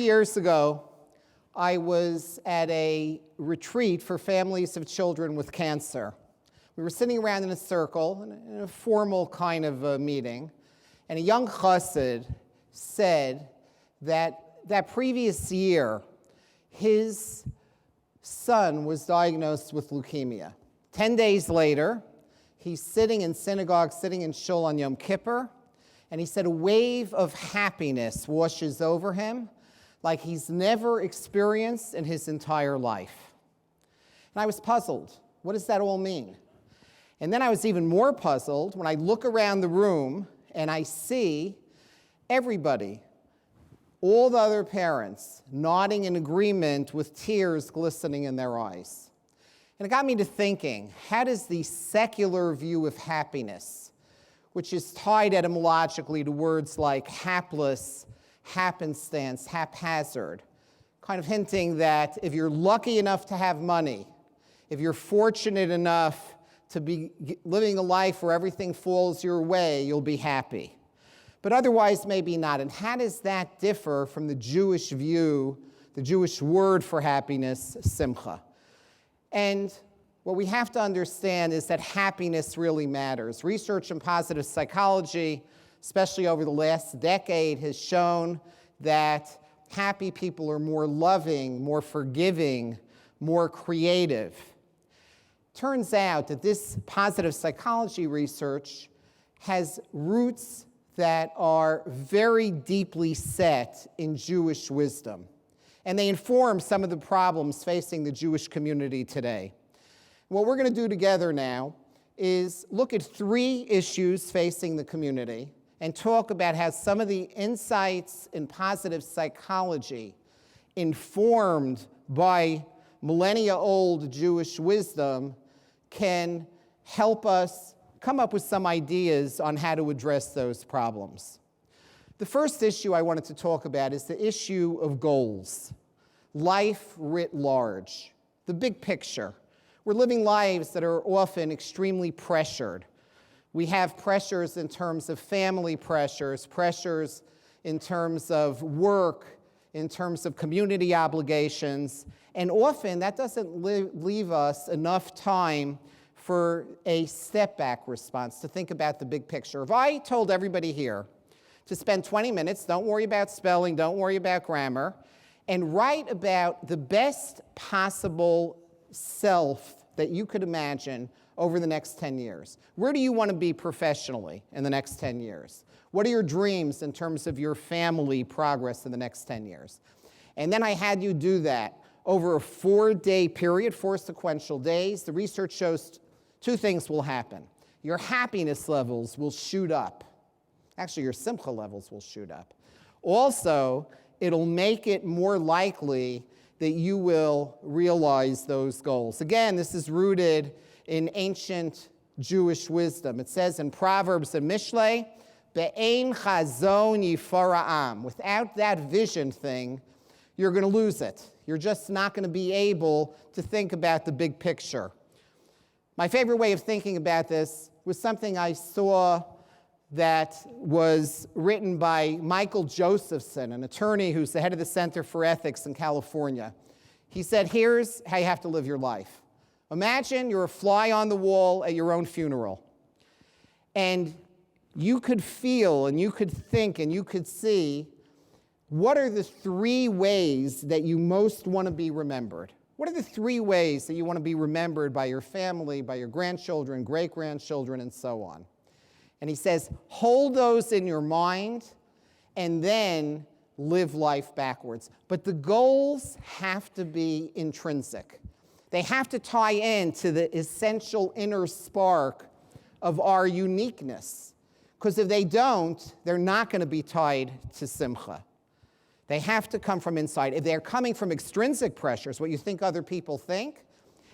years ago, I was at a retreat for families of children with cancer. We were sitting around in a circle, in a formal kind of a meeting, and a young chassid said that previous year, his son was diagnosed with leukemia. 10 days later, he's sitting in synagogue, sitting in shul on Yom Kippur, and he said a wave of happiness washes over him like he's never experienced in his entire life. And I was puzzled. What does that all mean? And then I was even more puzzled when I look around the room and I see everybody, all the other parents, nodding in agreement with tears glistening in their eyes. And it got me to thinking, how does the secular view of happiness, which is tied etymologically to words like hapless, happenstance, haphazard, kind of hinting that if you're lucky enough to have money, if you're fortunate enough to be living a life where everything falls your way, you'll be happy. But otherwise, maybe not. And how does that differ from the Jewish view, the Jewish word for happiness, simcha? And what we have to understand is that happiness really matters. Research in positive psychology, especially over the last decade, has shown that happy people are more loving, more forgiving, more creative. Turns out that this positive psychology research has roots that are very deeply set in Jewish wisdom, and they inform some of the problems facing the Jewish community today. What we're going to do together now is look at 3 issues facing the community and talk about how some of the insights in positive psychology, informed by millennia-old Jewish wisdom, can help us come up with some ideas on how to address those problems. The first issue I wanted to talk about is the issue of goals, life writ large, the big picture. We're living lives that are often extremely pressured. We have pressures in terms of family pressures, pressures in terms of work, in terms of community obligations, and often that doesn't leave us enough time for a step-back response to think about the big picture. If I told everybody here to spend 20 minutes, don't worry about spelling, don't worry about grammar, and write about the best possible self that you could imagine over the next 10 years. Where do you want to be professionally in the next 10 years? What are your dreams in terms of your family progress in the next 10 years? And then I had you do that over a 4-day period, 4 sequential days. The research shows 2 things will happen. Your happiness levels will shoot up. Actually, your simcha levels will shoot up. Also, it'll make it more likely that you will realize those goals. Again, this is rooted in ancient Jewish wisdom. It says in Proverbs and Mishlei, Be'ein chazon yifara am. Without that vision thing, you're going to lose it. You're just not going to be able to think about the big picture. My favorite way of thinking about this was something I saw that was written by Michael Josephson, an attorney who's the head of the Center for Ethics in California. He said, here's how you have to live your life. Imagine you're a fly on the wall at your own funeral. And you could feel and you could think and you could see what are the 3 ways that you most want to be remembered. What are the 3 ways that you want to be remembered by your family, by your grandchildren, great-grandchildren, and so on? And he says, hold those in your mind and then live life backwards. But the goals have to be intrinsic. They have to tie into the essential inner spark of our uniqueness. Because if they don't, they're not going to be tied to simcha. They have to come from inside. If they're coming from extrinsic pressures, what you think other people think,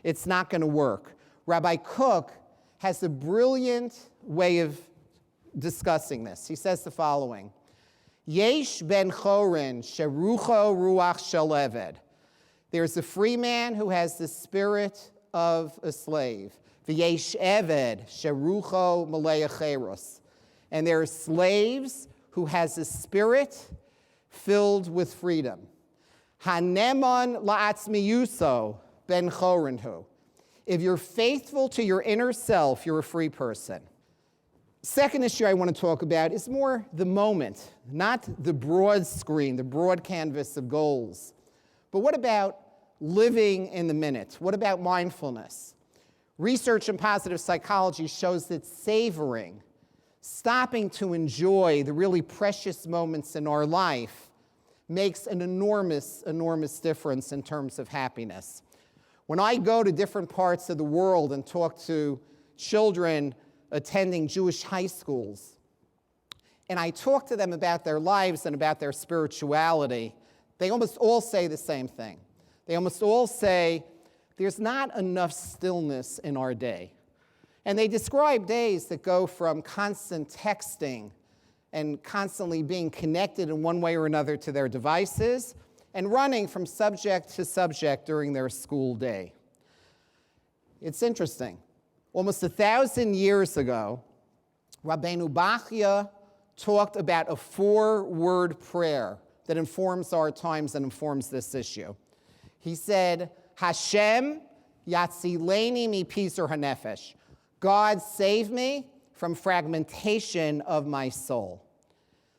it's not going to work. Rabbi Cook has a brilliant way of discussing this. He says the following, Yesh ben chorin sherucho ruach shel eved. There's a free man who has the spirit of a slave. V'yesh eved sherucho malei acheros. And there are slaves who has a spirit filled with freedom. Haneman la'atzmiyuso ben chorinhu. If you're faithful to your inner self, you're a free person. Second issue I want to talk about is more the moment, not the broad screen, the broad canvas of goals. But what about living in the minute? What about mindfulness? Research in positive psychology shows that savoring, stopping to enjoy the really precious moments in our life, makes an enormous, enormous difference in terms of happiness. When I go to different parts of the world and talk to children attending Jewish high schools, and I talk to them about their lives and about their spirituality, they almost all say the same thing. They almost all say, there's not enough stillness in our day. And they describe days that go from constant texting and constantly being connected in one way or another to their devices and running from subject to subject during their school day. It's interesting. Almost 1,000 years ago, Rabbeinu Bachya talked about a 4-word prayer that informs our times and informs this issue. He said, Hashem yatzileni mi pisur hanefesh. God save me from fragmentation of my soul.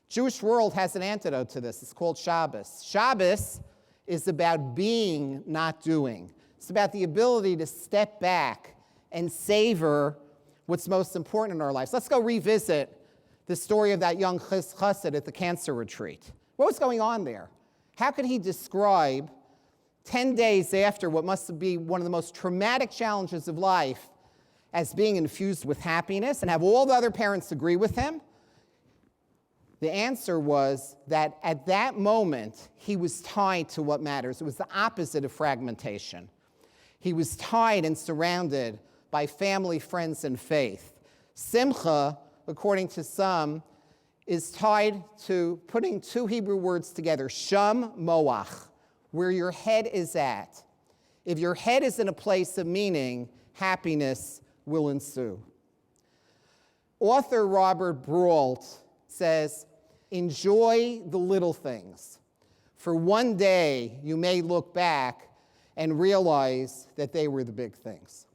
Jewish world has an antidote to this. It's called Shabbos. Shabbos is about being, not doing. It's about the ability to step back and savor what's most important in our lives. Let's go revisit the story of that young chassid at the cancer retreat. What was going on there? How could he describe 10 days after what must be one of the most traumatic challenges of life as being infused with happiness and have all the other parents agree with him? The answer was that at that moment, he was tied to what matters. It was the opposite of fragmentation. He was tied and surrounded by family, friends, and faith. Simcha, according to some, is tied to putting 2 Hebrew words together, sham moach, where your head is at. If your head is in a place of meaning, happiness will ensue. Author Robert Brault says, enjoy the little things. For one day, you may look back and realize that they were the big things.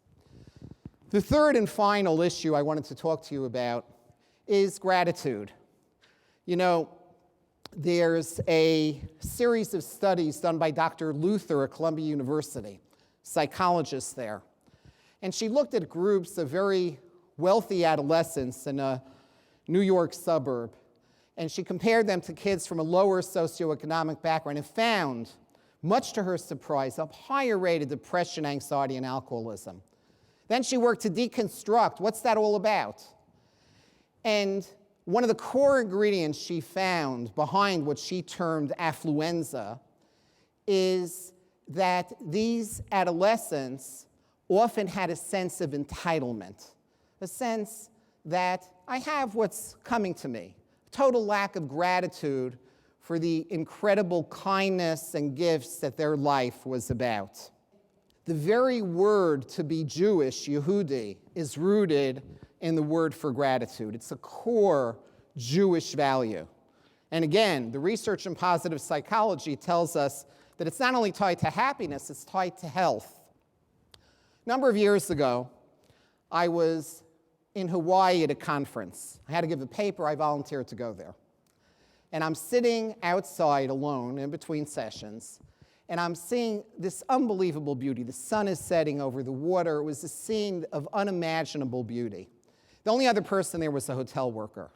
The third and final issue I wanted to talk to you about is gratitude. You know, there's a series of studies done by Dr. Luther at Columbia University, psychologist there. And she looked at groups of very wealthy adolescents in a New York suburb. And she compared them to kids from a lower socioeconomic background and found, much to her surprise, a higher rate of depression, anxiety, and alcoholism. Then she worked to deconstruct, what's that all about? And one of the core ingredients she found behind what she termed affluenza is that these adolescents often had a sense of entitlement, a sense that I have what's coming to me, total lack of gratitude for the incredible kindness and gifts that their life was about. The very word to be Jewish, Yehudi, is rooted in the word for gratitude. It's a core Jewish value. And again, the research in positive psychology tells us that it's not only tied to happiness, it's tied to health. A number of years ago, I was in Hawaii at a conference. I had to give a paper, I volunteered to go there. And I'm sitting outside alone in between sessions, and I'm seeing this unbelievable beauty. The sun is setting over the water. It was a scene of unimaginable beauty. The only other person there was a hotel worker.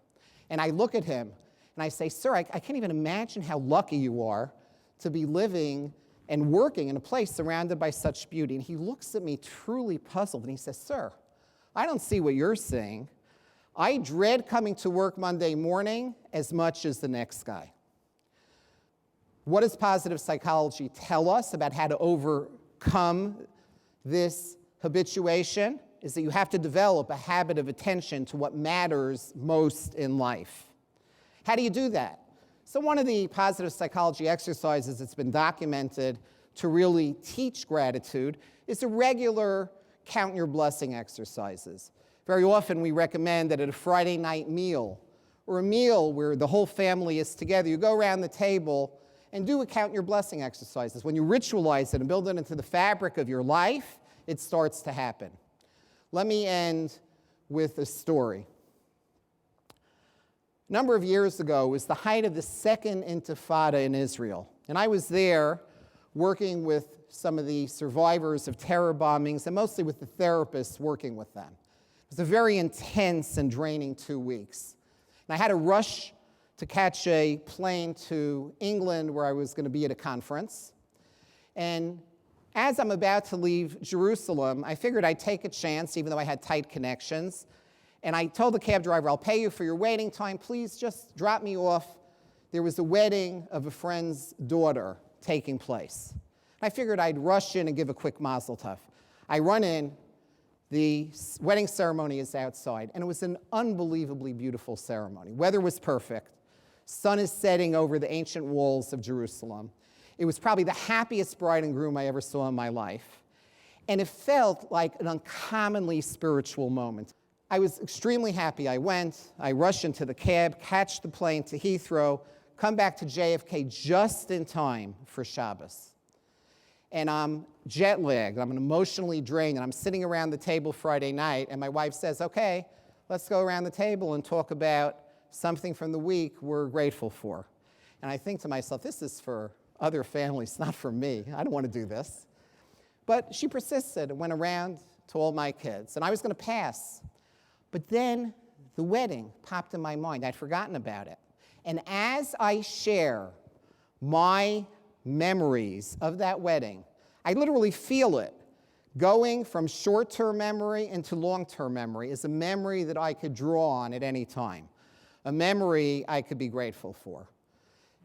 And I look at him, and I say, sir, I can't even imagine how lucky you are to be living and working in a place surrounded by such beauty. And he looks at me truly puzzled, and he says, sir, I don't see what you're seeing. I dread coming to work Monday morning as much as the next guy. What does positive psychology tell us about how to overcome this habituation? Is that you have to develop a habit of attention to what matters most in life. How do you do that? So one of the positive psychology exercises that's been documented to really teach gratitude is the regular count your blessing exercises. Very often we recommend that at a Friday night meal or a meal where the whole family is together, you go around the table and do count your blessing exercises. When you ritualize it and build it into the fabric of your life, it starts to happen. Let me end with a story. A number of years ago, it was the height of the second intifada in Israel. And I was there working with some of the survivors of terror bombings and mostly with the therapists working with them. It was a very intense and draining 2 weeks. And I had to rush to catch a plane to England where I was going to be at a conference. And as I'm about to leave Jerusalem, I figured I'd take a chance, even though I had tight connections. And I told the cab driver, I'll pay you for your waiting time. Please just drop me off. There was a wedding of a friend's daughter taking place. I figured I'd rush in and give a quick mazel tov. I run in. The wedding ceremony is outside, and it was an unbelievably beautiful ceremony. Weather was perfect. Sun is setting over the ancient walls of Jerusalem. It was probably the happiest bride and groom I ever saw in my life. And it felt like an uncommonly spiritual moment. I was extremely happy. I rushed into the cab, catch the plane to Heathrow, come back to JFK just in time for Shabbos. And I'm jet lagged, I'm emotionally drained, and I'm sitting around the table Friday night, and my wife says, okay, let's go around the table and talk about something from the week we're grateful for. And I think to myself, this is for other families, not for me. I don't want to do this. But she persisted and went around to all my kids, and I was going to pass. But then the wedding popped in my mind. I'd forgotten about it. And as I share my memories of that wedding, I literally feel it going from short-term memory into long-term memory is a memory that I could draw on at any time, a memory I could be grateful for.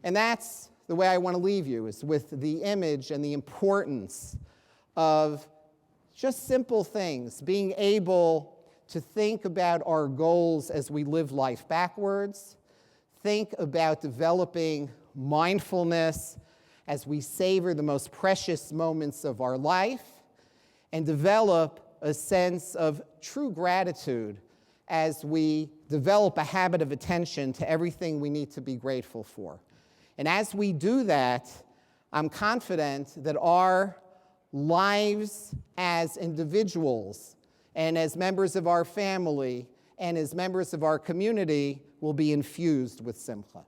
And that's the way I want to leave you, is with the image and the importance of just simple things, being able to think about our goals as we live life backwards, think about developing mindfulness as we savor the most precious moments of our life, and develop a sense of true gratitude as we develop a habit of attention to everything we need to be grateful for. And as we do that, I'm confident that our lives as individuals and as members of our family and as members of our community will be infused with simcha.